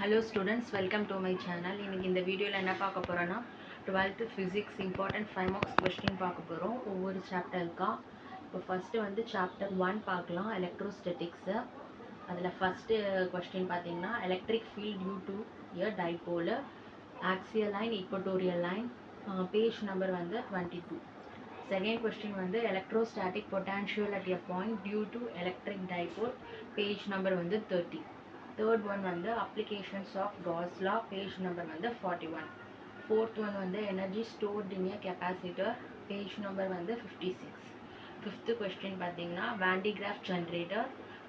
Hello students, welcome to my channel. இன்னைக்கு இந்த வீடியோல என்ன பார்க்க போறோம்னா 12th physics important 5 marks question பார்க்க போறோம். ஒவ்வொரு சாப்டர்க்கா. இப்போ ஃபர்ஸ்ட் வந்து சாப்டர் 1 பார்க்கலாம், electrostatics. அதுல ஃபர்ஸ்ட் क्वेश्चन பாத்தீங்கன்னா electric field due to a dipole, axial line, equatorial line, page number வந்து 22. Second question வந்து electrostatic potential at a point due to electric dipole, page number வந்து 30. Third one வந்து applications of Gauss law, page number வந்து 41. Fourth one வந்து energy stored in a capacitor, page number வந்து 56. Fifth question பார்த்தீங்கன்னா Van de Graaff generator,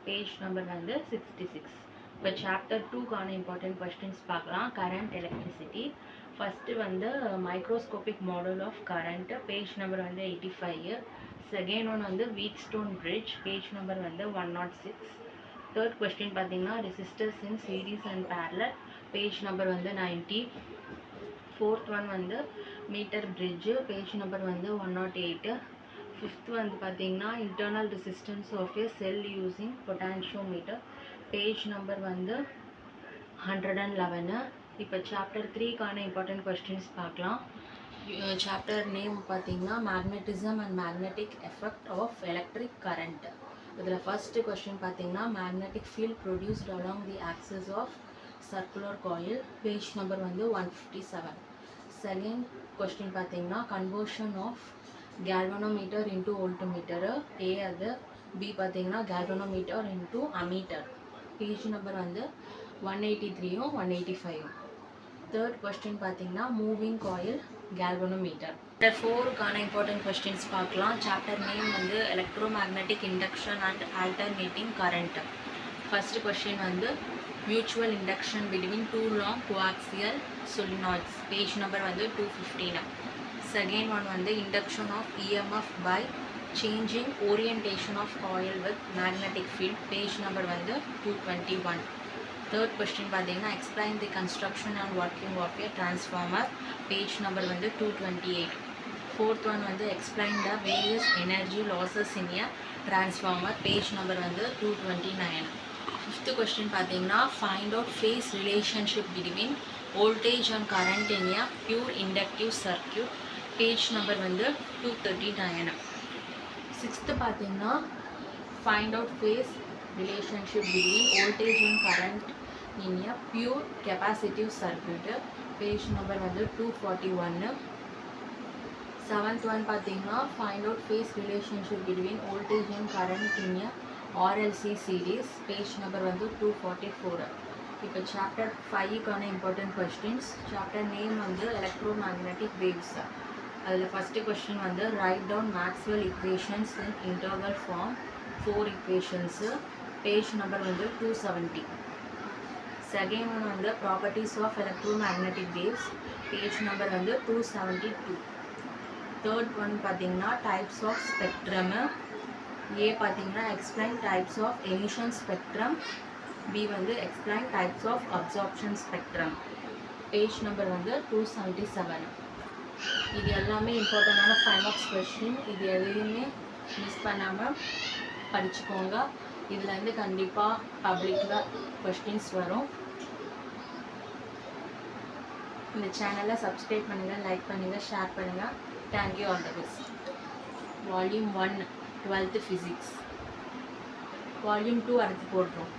page number வந்து 66. இப்போ chapter 2 கான important questions பார்க்கலாம். current electricity. first வந்து microscopic model of current, page number வந்து 85. second one வந்து Wheatstone bridge, page number வந்து 106. third question பார்த்தீங்கன்னா resistors in series and parallel, page number வந்து 90. fourth one வந்து meter bridge, page number வந்து 108. fifth வந்து பார்த்தீங்கன்னா internal resistance of a cell using potentiometer, page number வந்து 111. இப்போ chapter 3 கான important questions பார்க்கலாம். chapter name பார்த்தீங்கன்னா magnetism and magnetic effect of electric current. இதில் first question பார்த்தீங்கன்னா magnetic field produced along the axis of circular coil, page number வந்து 157. second question பார்த்தீங்கன்னா conversion of galvanometer into voltmeter, A அது, B பார்த்தீங்கன்னா galvanometer into ammeter, page number வந்து 183 185. third question பார்த்தீங்கன்னா moving coil galvanometer. இந்த 4 கான important questions பார்க்கலாம். chapter name வந்து electromagnetic induction and alternating current. first question வந்து mutual induction between two long coaxial solenoids, page number வந்து 215. second one வந்து induction of EMF by changing orientation of coil with magnetic field, page number வந்து 221. third question பார்த்தீங்கன்னா explain the construction and working of a transformer, page number வந்து 228. fourth one வந்து explain the various energy losses in a transformer, page number வந்து 229. fifth question பார்த்தீங்கன்னா find out phase relationship between voltage and current in a pure inductive circuit, page number வந்து 239. sixth பார்த்தீங்கன்னா find out phase relationship between voltage and current in a pure capacitive circuit, page number வந்து 241. seventh one பார்த்தீங்கன்னா find out phase relationship between voltage and current in a RLC series, page number வந்து 244. இப்போ chapter 5 கான important questions. chapter name வந்து electromagnetic waves. அதில் first question வந்து write down Maxwell equations in integral form, 4 equations, page number வந்து 270. second one வந்து properties of electromagnetic waves, page number வந்து 272. third one பார்த்தீங்கன்னா types of spectrum. A பார்த்தீங்கன்னா explain types of emission spectrum, B வந்து explain types of absorption spectrum, page number வந்து 277. இது எல்லாமே இம்பார்ட்டண்டான 5 marks question. இது எதையுமே மிஸ் பண்ணாமல் படிச்சுக்கோங்க. இதுலேருந்து கண்டிப்பாக பப்ளிக்கில் கொஸ்டின்ஸ் வரும். இந்த சேனலை சப்ஸ்கிரைப் பண்ணுங்கள், லைக் பண்ணுங்கள், ஷேர் பண்ணுங்கள். Thank you, all the best. Volume 1 12th physics, volume 2 அடுத்து போடுறோம்.